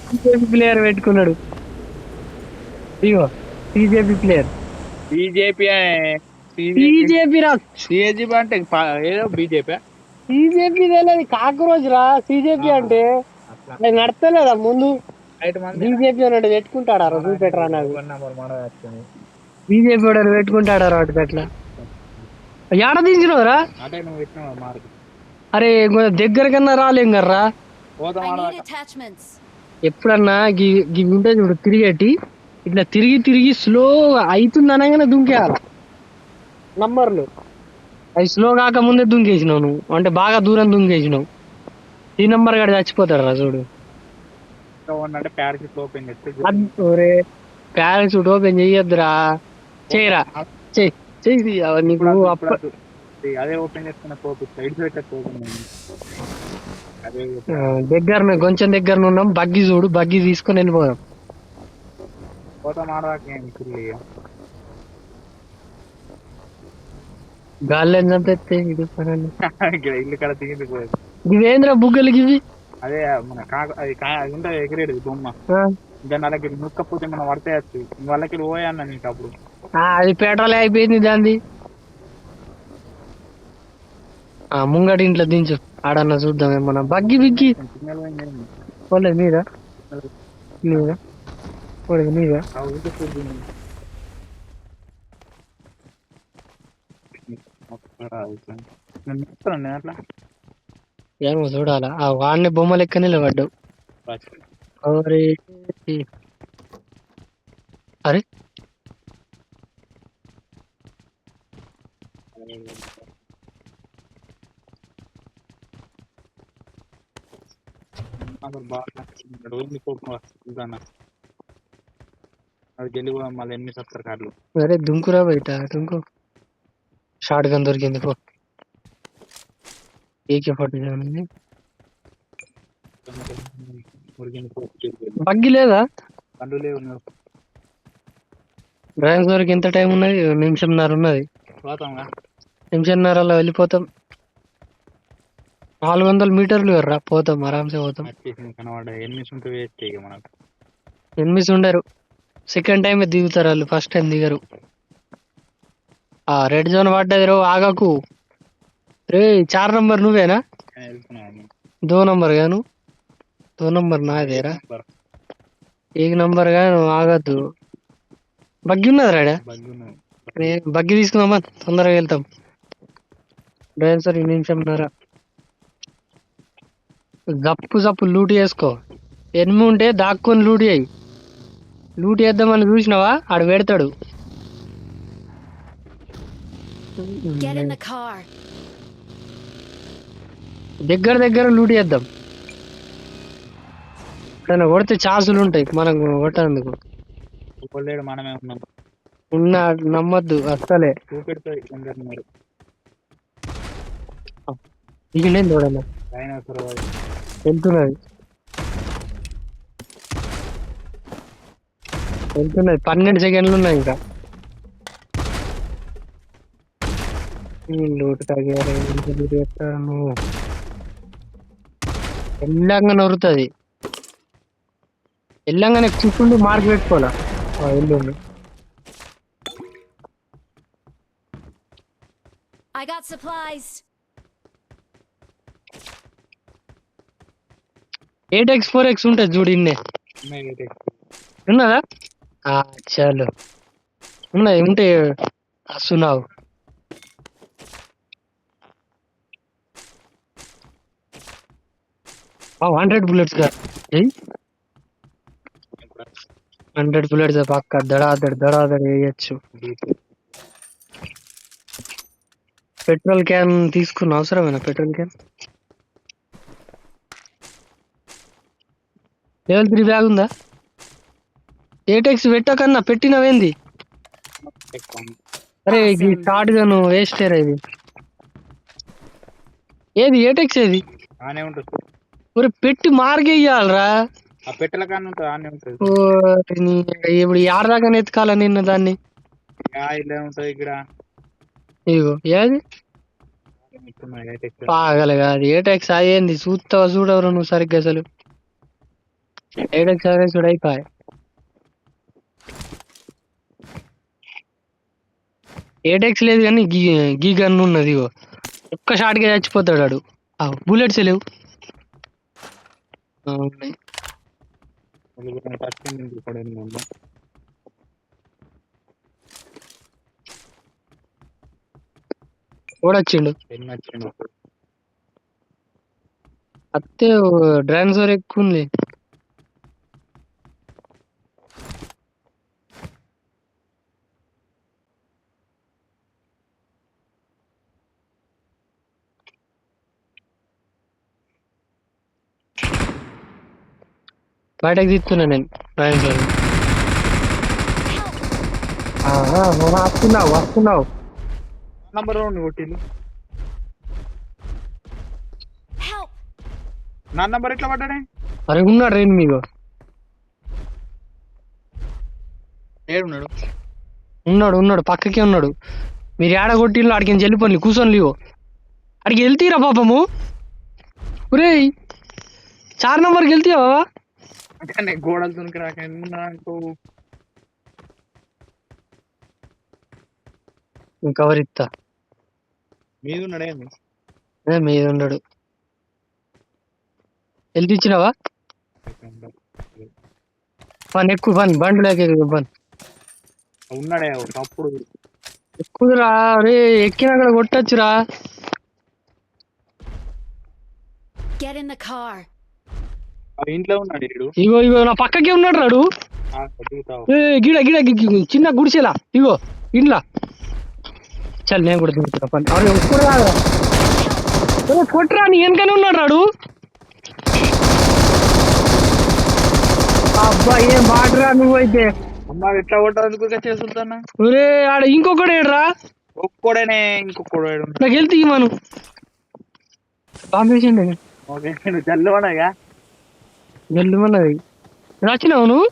BJP player పెట్టుకున్నాడు. ఇగో BJP player. BJP BJP రా. సిఏజీపీ అంటే ఏదో బీజేపీ బీజేపీ తెలియదు, కాక్రోచ్ రా సిజేపీ అంటే. అట్లా అది నడతలేదా ముందు? రైట్ మంది బీజేపీ అన్నట్టు పెట్టుకుంటాడా రా, చూపెట్టరా నాకు. నెంబర్ మన వచ్చింది బీజేపీ వాడు పెట్టుకుంటాడా రా వాటికి అట్లా. ఏడ దించినవరా? అంటే నువ్వు ఇచ్చిన మార్క్ అరే దగ్గర కన్నా రాలేం కర్రా. పోతాం I ఆడ need attachments. ఎప్పుడన్నా గివి ఉంటుంది చూడు తిరిగేటి, ఇట్లా తిరిగి తిరిగి స్లో అవుతుంది అనగానే దుంకేయాలి నంబర్లు. అవి స్లో కాక ముందే దుంకేసినావు నువ్వు, అంటే బాగా దూరం దుంకేసినావు. ఈ నంబర్ గడి చచ్చిపోతాడు రా చూడు. అంటే ప్యారషూట్ ఓపెన్ చేస్తే ఒరే ప్యారెంట్స్ ఓపెన్ చెయ్యొద్దురా. చేయరా, చెయ్యి నీకు అదే ఓపెన్ చేసుకున్న పోపు సైడ్ పెట్ట ఓపెన్ అదే దగ్గర కొంచెం దగ్గర ఉన్నాం. బగ్గి చూడు, బగ్గి తీసుకొని వెళ్ళిపోదాం. పోతాం ఆడదాకా గాల్లో చంపేస్తే ఇది పనాన్ని. ఇల్లు కడ దిగింది పోయేది ఇవేంద్ర బుగ్గలకి ఇవి. అదే మన అది ఉంటుంది ఎగిరేది బొమ్మ దాన్ని అలాగే ముక్కపోతే మనం పడితే వాళ్ళకి పోయా అన్న నీకు అప్పుడు అది పెట్రోల్ అయిపోయింది దాన్ని. ముంగటి ఇంట్లో దించు, ఆడన్నా చూద్దాం ఏమన్నా. బగ్గి బిగ్గి సిగ్నల్ పోలేదు మీద మీద పోలేదు మీద. అట్లా ఏమో చూడాలా. ఆ వాడిని బొమ్మ లెక్క నిలబడ్డావు. అరే అరే అది గెలి మళ్ళీ ఎన్ని సత్తర్ కార్లు అరే దుంకురా బయట దుంకు. షార్ట్ గన్ దొరికింది పో. AK-47 బగ్గి లేదా? పండు లేవు డ్రైవింగ్ దొరికి ఎంత టైం ఉన్నది? నిమిషంన్నర ఉన్నది. నిమిషంన్నరలో వెళ్ళిపోతాం. 400 మీటర్లు ఎర్రా, పోతాం ఆరామ్సే పోతాం. ఎనిమిది ఉండరు. సెకండ్ టైం దిగుతారు వాళ్ళు, ఫస్ట్ టైం దిగరు. రెడ్ జోన్ పడ్డది రో, ఆగకు రే. 4 నంబర్ నువ్వేనా? 2 నంబర్ గాను, 2 నంబర్ నాదేరా. 1 నంబర్ గా నువ్వు ఆగద్దు. బగ్గి ఉన్నది రాడా, బగ్గి తీసుకుందామా, తొందరగా వెళ్తాం. డ్రైవర్ నిమిషంన్నర. జప్పు జప్పు లూట్ చేసుకో. ఎనిమి ఉంటే దాక్కొని లూట్ చేయి. లూట్ చేద్దామని చూసినావా, ఆడు పెడతాడు. Get in the car. దగ్గర దగ్గర లూట్ చేద్దాం. ఎప్పుడైనా కొడితే ఛాన్సులు ఉంటాయి మనకు కొట్టేందుకు. మనమే ఉన్నాం. ఉన్న నమ్మద్దు అస్సలే. దిగిండేం చూడన్నా, వెళ్తున్నది వెళ్తున్నది. 12 సెకండ్లు ఉన్నాయి ఇంకా. లూట్ తాగాను. ఎల్లంగా నొరుతుంది. ఎల్లంగానే కూర్చుండి మార్క్ పెట్టుకోవాలా. ఎల్లుండి I got supplies. 8x 4x ఉంటుంది చూడు, ఇన్నే ఉన్నదా? చాలు ఉన్నాయి, ఉంటే వస్తున్నావు. 100 బుల్లెట్స్ గా 100 బుల్లెట్స్ పక్క దడాదడ దడాదడ వేయచ్చు. పెట్రోల్ క్యాన్ తీసుకున్న అవసరమేనా? పెట్రోల్ క్యాన్ లెవెల్ 3 బ్యాగ్ ఉందా? 8x పెట్టకన్నా పెట్టినవేంది? అరే ఈ షార్ట్ గన్ వేస్ట్ ఇది. ఏది 8x ఏది? ఒరే పెట్టి మార్గేయాలరా. పెట్టెల కన్నా ఉంటుంది ఆనే ఉంటుంది. ఇప్పుడు ఆడదాకా ఎత్తుకాల నిన్న దాన్ని. ఉంటుంది ఇక్కడ. ఇగో ఏది పాగలగా, అది 8x అయ్యింది. చూస్తావా చూడవరు నువ్వు సరిగ్గా అసలు. 8x అవే చూడైపోయి. ఏటెక్స్ లేదు కానీ గీ గన్ ఉన్నది. ఇగో ఒక్క షాట్ గా చచ్చిపోతాడు వాడు. బుల్లెట్స్ లేవు. ఉన్నాయి. ఓడొచ్చిండు. అత్తే డ్రాన్సోర్ ఎక్కువ ఉంది. బయటకు తీస్తున్నా నేను డ్రాన్సోర్. వస్తున్నావు నంబర్ కొట్టిండు. Help! నా నంబర్ ఎట్లా పడ్డాడే? అరే ఉన్నాడు రేణు మీకు. ఏడున్నాడు? ఉన్నాడు పక్కకే ఉన్నాడు. మీరు ఏడ కొట్టిల్లు ఆడికి వెళ్ళిపోయి కూర్చొని లేవు. అడికి వెళ్తీరా పాపము. ఒరే 4 నంబర్కి వెళ్తావా? అంటే గోడలు తునికి కవర్ ఇస్తా. మీద ఉన్నాడేంది? మీద ఉన్నాడు. వెళ్తే ఇచ్చినావా? పని ఎక్కువ బండి లేక పని ఉన్నాడే అప్పుడు ఎక్కువరా. రే ఎక్కిన అక్కడ కొట్టచ్చురా. Get in the car. ఇంట్లో ఉన్నాడు. ఇగో నా పక్కకే ఉన్నాడు రాడు. గిడ చిన్న గుడిసేలా ఇగో ఇంట్లో. చల్ నేను కూడా దిగుతున్నా పని. అరే ఒప్పుడు కాదురా. కొట్టరా నీ వెనకనే ఉన్నాడు రాడు. అబ్బా ఏం బాటరా నువ్వైతే. అమ్మా ఎట్లా కొట్టాలనుకో చేస్తుంటానా. ఒరే ఆడ ఇంకొకడు ఏడ్రా. ఒక్కడనే ఇంకొకడు నాకు వెళ్తే ఇవ్వను. బాంబేసిండే జల్లువనగా గెల్లుమన్నది. నచ్చినావు నువ్వు?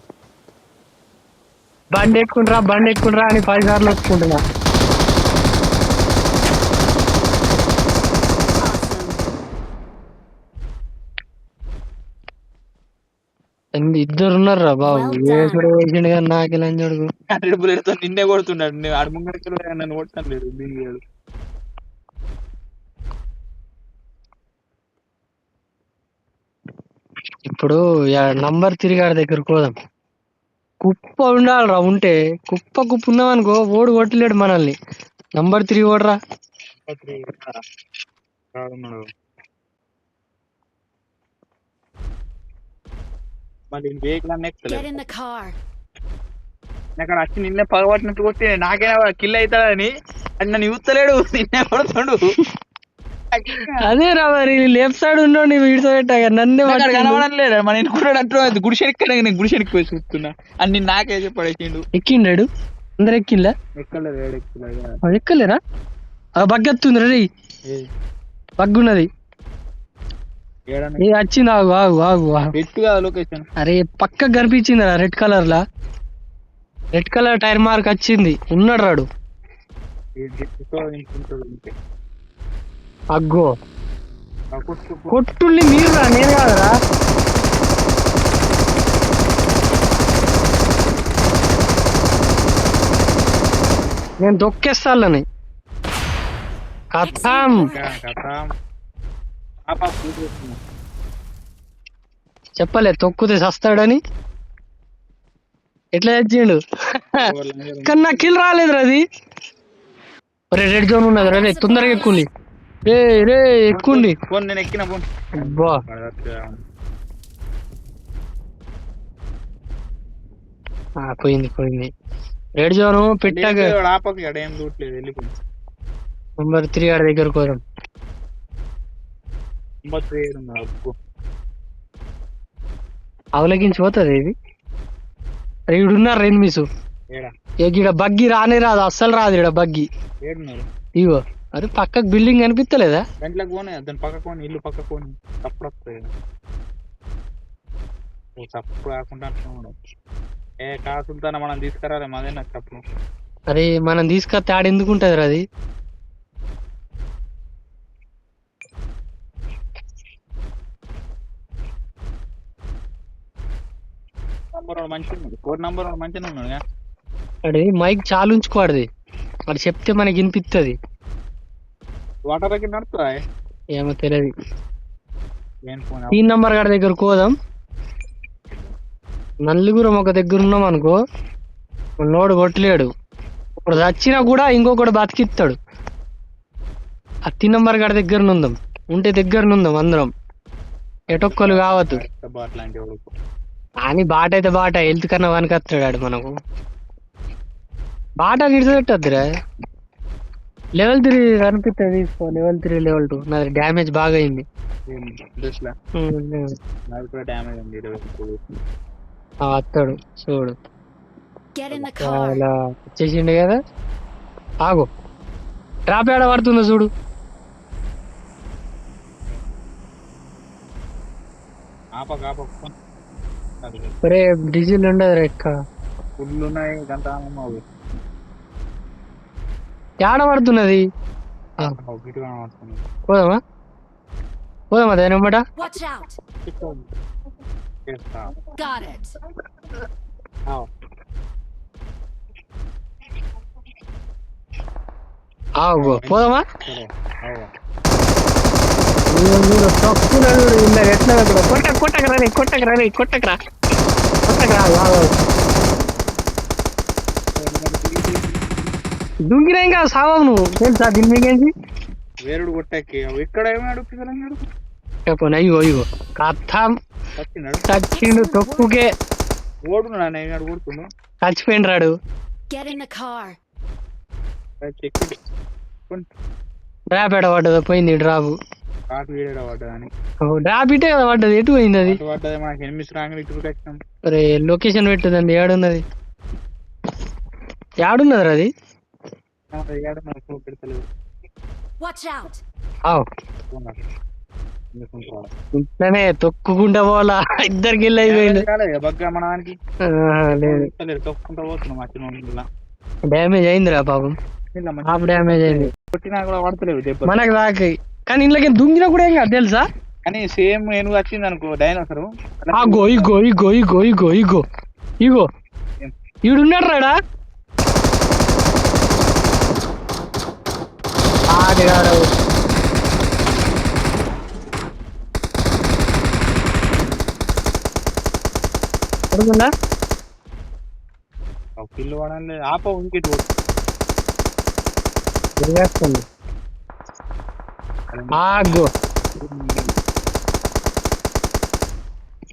బండి ఎక్కుండ్రా అని 10 సార్లు వచ్చుకుంటున్నా. ఇద్దరు ఉన్నారా బాబు. వేసుడు వేసిండు కానీ నాకెళ్ళని చూడు. 100 బుల్లెట్ తో నిన్నే కొడుతున్నాడు. నేను ఆడు ముంగడికి నన్ను కొడతాను లేదు దీనికి. ఇప్పుడు నంబర్ తిరిగాడి దగ్గరకు పోదాం. కుప్ప ఉండాలిరా. ఉంటే కుప్ప ఉన్నామనుకో ఓడు కొట్టలేడు మనల్ని. Number 3 ఓడరా. Get in the car. అక్కడ వచ్చి నిన్నే పగబట్టినట్టు కొట్టి నాకేనా కిల్ అవుతాడని అది నన్ను చూస్తలేడు. నిన్నే కొడుతాడు. అదే రా మరి లెఫ్ట్ సైడ్ ఉన్నాడు. నీ వీడితో పెట్టాక నన్నే కనబడలేదు. మన ఇంటి అంటూ గుడిసెనికి నేను గుడిసెనికి పోయి చూస్తున్నా అని నాకే చెప్పడేసిండు. ఎక్కిండాడు. అందరు ఎక్కిందా? ఎక్కలేరా? బగ్గెత్తుంది రే. బగ్గున్నది. వచ్చింది. ఆగు లొకేషన్. అరే పక్క కనిపించింది రా రెడ్ కలర్ లా. రెడ్ కలర్ టైర్ మార్క్ వచ్చింది. ఉన్నాడు రాడు. అగ్గో కొట్టుల్ని మీరు రా, నేను కాదరా. నేను దొక్కేస్తాలని కథం. చెప్పలే తొక్కుతే సస్తాడని. ఎట్లా తెచ్చిండు కానీ నాకు కిల్ రాలేదు. అది రెడ్ జోన్ ఉన్నది రే. తొందరగా ఎక్కుండి రే ఎక్కుండి. నేను ఎక్కిన పోయింది. రెడ్ జోన్ పెట్టాక నంబర్ 3 ఆడ దగ్గర కోరం. అవలకించి పోతుంది ఇది. ఈడున్నారు ఎనిమిస్. ఈడ బగ్గి రానే రాదు, అస్సలు రాదు ఈడ బగ్గి. ఇగో అరే పక్కకు బిల్డింగ్ కనిపిస్తలేదా? దాంట్లోకి పోనీ, దాని పక్కకు పోనీ, ఇల్లు పక్కకు పోనీ. తప్పుడు వస్తాయి తప్పుడు కాకుండా కాసులతో మనం తీసుకురాలే మాదే నాకు తప్పుడు. అరే మనం తీసుకొస్తే ఆడెందుకు ఉంటది రా అది. నంబర్ వాడు మంచిగా ఉన్నాడు, 4 నంబర్ వాడు మంచిగా ఉన్నాడు. అది మైక్ చాలు ఉంచుకోవాడిది, వాడు చెప్తే మనకి వినిపిస్తుంది. వాటర్ కింద నడుపురా ఏమో తెలియదు. ఏం ఫోన్ 3 నంబర్ గారి దగ్గర పోదాం. నలుగురం ఒక దగ్గర ఉన్నాం అనుకో, నోడు కొట్టలేడు. ఇప్పుడు చచ్చినా కూడా ఇంకొకటి బతికిస్తాడు. ఆ 3 నంబర్ గారి దగ్గర నుందాం, ఉంటే దగ్గర నుందాం అందరం, ఎటొక్కలు కావద్దు. బాట్లాంటి వాడు అని బాట అయితే బాట, హెల్త్ కన్నా వనకత్తాడు ఆడు మనకు. బాట నిడిచిపెట్టద్దురా. లెవెల్ 3 కనిపిస్తుంది తీసుకో, లెవెల్ 3 లెవెల్ 2. నాది డ్యామేజ్ బాగా అయింది. డ్రెస్లా నాకు కూడా డ్యామేజ్ ఉంది 20. అత్తాడు చూడు, Get in the car. అలా వచ్చేసిండు కదా. ఆగు, డ్రాప్ ఏడ పడుతుందో చూడు. ఆపక ఒరే డీజిల్ ఉండదు రెక్క, ఫుల్ ఉన్నాయి గంట ఏడ పడుతున్నది. గిట్టుగా పడుతుంది. పోదామా పోదామా దాని వెంబట. Watch out. చేస్తా. Got it. ఆగు పోదామా. సరే, అవునా. ఎట్లా కొట్టకరా కొట్టకరా. దుంగిరా ఇంకా సావవు నువ్వు, తెలుసా దీని మీకేంటి. వేరుడు కొట్టకి ఇక్కడ ఏమి అడుగుతున్నాడు. చెప్పను, అయ్యో కథం చచ్చిండు తొక్కుకే. ఓడున్నా నేను అడు కొడుతున్నా, చచ్చిపోయిండు రాడు. Get in the car. Drop ఎడ పడ్డదా, పోయింది డ్రాప్. కాకు వీడ పడ్డదని డ్రాప్ ఇటే కదా పడ్డది, ఎటు పోయింది అది. పడ్డది మనకి ఎనిమిది రాంగ్ ఇటు వచ్చినాం. అరే లొకేషన్ పెట్టుదండి, ఏడున్నది అది. పెడతలేదు. Watch out. ఇంట్లోనే తొక్కుకుంటా పోవాలా, ఇద్దరికి వెళ్ళి అయిపోయింది. డ్యామేజ్ అయిందిరా పాపం, హాఫ్ డ్యామేజ్ అయింది. కొట్టినా కూడా పడతలేవు దెబ్బ మనకు దాకా. కానీ ఇంట్లోకి దుంగినా కూడా ఏం కాదు తెలుసా. కానీ సేమ్ నేను వచ్చింది అనుకో డైనోసర్. ఇగో ఈడున్నాడు రాడా. అడుగుందా పిల్లు వాడాలి. ఆప ఇంకెట్ తిరిగేస్తుంది.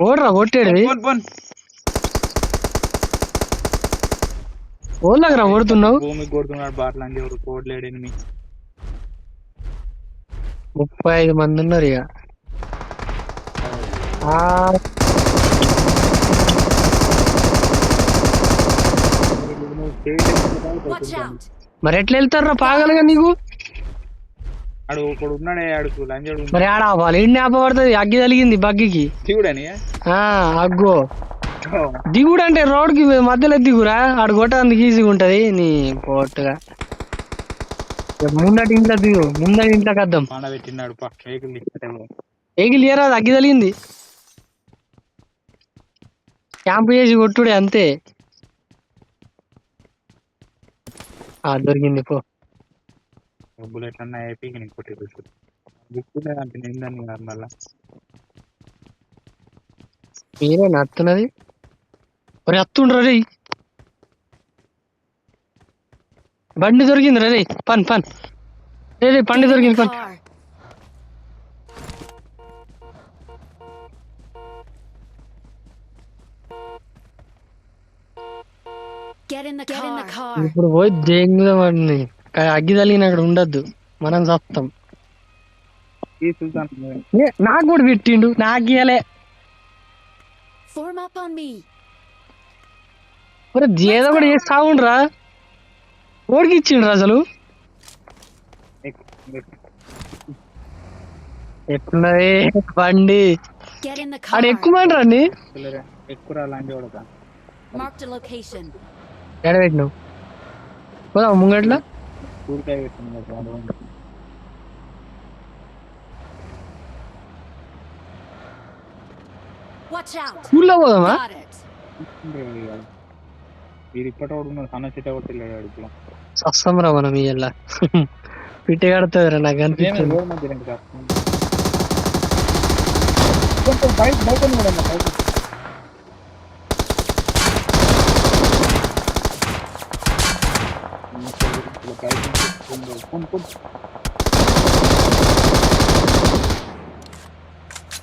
ఓడ్రా కొట్టేది ఓళ్ళగరా కొడుతున్నావు. భూమికి కొడుతున్నాడు బాట్ల అంటే ఎవరు కోడలేడు. 35 మంది ఉన్నారు ఇక. Watch out. మరి ఎట్లా వెళ్తారా పాగలగా నీకు. అడు ఒకడు ఉన్నాడే అడుగు లంజడు. మరి ఆడ ఆపాలి, ఇండి ఆపబడుతుంది. అగ్గి తలిగింది బగ్గికి. దిగుడని అగ్గో దిగుడు అంటే రోడ్ కి మధ్యలో దిగురా, ఆడు కొట్టడానికి ఈజీగా ఉంటది. నీ పోట్టుగా ముందటి ఇంట్లో దిగు, ముందటి ఇంట్లోకి వద్దాం. పెట్టినాడు ఏగిలి ఏరాదు, అగ్గి తలిగింది. క్యాంప్ చేసి కొట్టుడే అంతే. దొరికింది పో. బుల్లెట్ అన్న అయిపోయి నేను కొట్టి గుర్తులేదంటే నిందని మళ్ళా మీరే నత్తున్నది. మరి అత్తుండ్రా రే, బండి దొరికింది రే. పన్ రే బండి దొరికింది పన్. ఇప్పుడు పోయి దేంగుదామని. అగ్గి తలిగిన అక్కడ ఉండద్దు, మనం చస్తాం. నాకు కూడా పెట్టిండు, నాకు ఇయ్యలే. ఏదో కూడా చేస్తా ఉండ్రా, ఓడికి ఇచ్చిండ్రు అసలు. ఎట్లున్నది బండి, ఆడ ఎక్కుమంటారా అండి. ఎడ పెట్టినావు పోదా ముంగట్లా. ఊళ్ళో పోదామా. వీడు ఇప్పటి ఉన్నాడు సన్న చిట్ట కొట్టలేడు ఇప్పుడు సస్తం రా మనం ఇయ్యాల పిట్టి కడుతుంది నాకు అనిపిస్తుంది. రోడ్ మధ్య రెండు కాదు కొంచెం బయట బయట కూడా బయట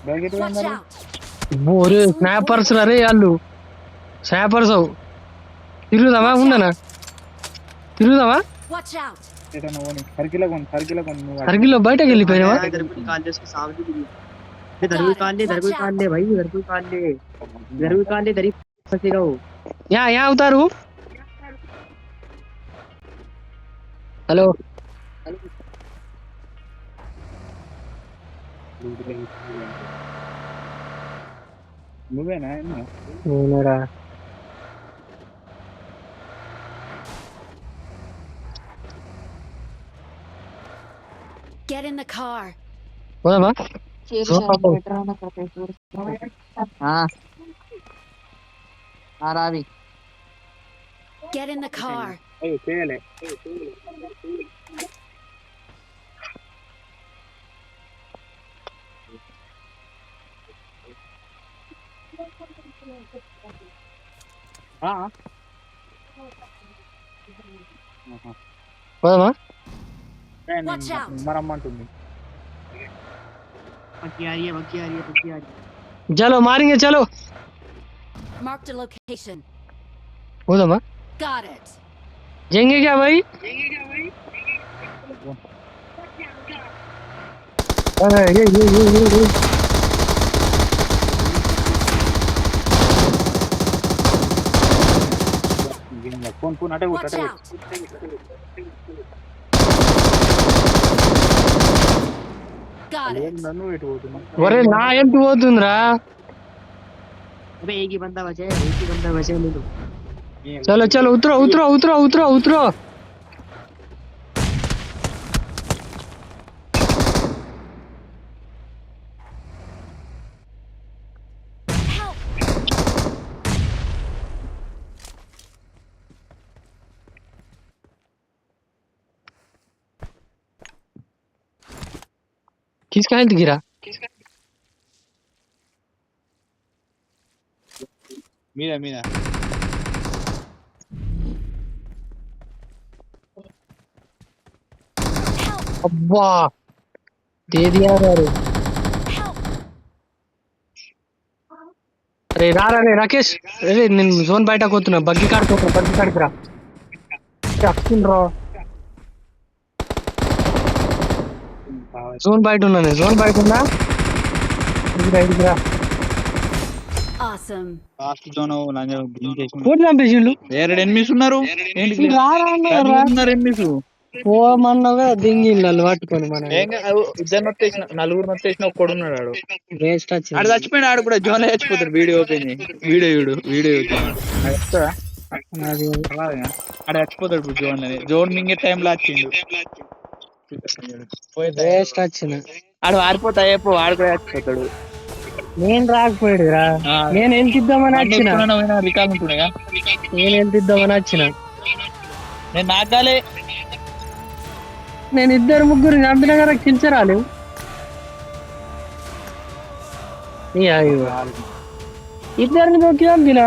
Watch out! ఒరే స్నాపర్స్ రే వాళ్ళు స్నాపర్స్ తిరుగుదామా ఉండనా తిరుగుదామా Watch out! సర్కిల్ కొని సర్కిల్లో బయటకు వెళ్ళిపోయినావా? इधर भी काट ले उसके सामने भी इधर भी काट ले भाई इधर भी काट ले इधर ही फंसेगा वो యా అవుతారు. హలో నువ్వేనా నేనేరా Get in the car. పోదామా? हाँ हाँ Ravi Get in the car. అయ్యో చేయలే పోదామా? Watch out. మరమ్మంటుంది पक्की आ रही है చలో మారింగే చలో Marked a location. పోదామా? Got it. జంగే క్యా భాई? ఫోన్ అటే Watch out. Got it. నన్ను ఎటు పోతున్నా ఒరే నా ఎంటు పోతుందిరా. अबे एक ही बंदा बचा है ले लो చలో చలో ఉత్తరో Help! किसका हेल्थ गिरा? మీద అబ్బా दे दिया रे. Help! అరే రారా రే రాకేష్, అరే నేను జోన్ బయటకు పోతున్నా, బగ్గి కాడికి రా. రా జోన్ బయట ఉన్నా ఇదికి రా. Awesome. లాస్ట్ జోన్ కోటి చంపేసిండు. వేరే ఎనిమిస్ ఉన్నారు ఏంటి రారా అన్నారా? ఉన్నారు ఎనిమిస్ పోమన్నాగా దింగి నన్ను పట్టుకొని మన ఇద్దరు నొత్తేసిన నలుగురు నొత్తేసిన ఒక్కడు ఉన్నాడు ఆడు వేస్ట్ ఆడు వచ్చింది. చచ్చిపోయిన ఆడు కూడా జోన్ చచ్చిపోతాడు వీడియో ఓపెన్ వీడియో వస్తుందా అది ఆడు చచ్చిపోతాడు ఇప్పుడు జోన్ అని జోన్ మింగే టైంలో వచ్చిండు వేస్ట్ వచ్చింది. ఆడు ఆడిపోతా అయిపో ఆడు కూడా చచ్చిపోతాడు నేను రాకపోయాడు రా. నేను వెళ్తిద్దామని వచ్చిన రికాల్ ఉంటుండగా నేను నాగాలే నేను ఇద్దరు ముగ్గురు చంపిన కదా కిల్చరాలు. ఇద్దరిని నొక్కి చంపిన.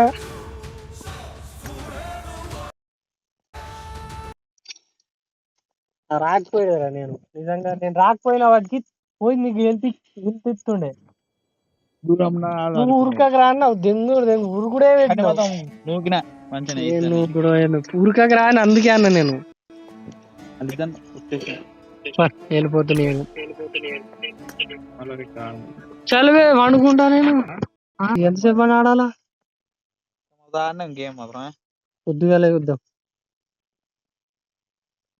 రాకపోయారా నేను నిజంగా, నేను రాకపోయినా వాటికి పోయి నీకు గెలిపిస్తుండే. దూరం నువ్వు ఉరకకు రా అన్నావు, దెంగుడు ఉరుకుడే నూకిన ఉరకకు రా అని అందుకే అన్నా నేను. వెళ్ళిపోతున్నాను చదివే వండుకుంటా నేను. ఎంతసేపు అని ఆడాలా? గేమ్ మాత్రం పొద్దుగాలే చూద్దాం.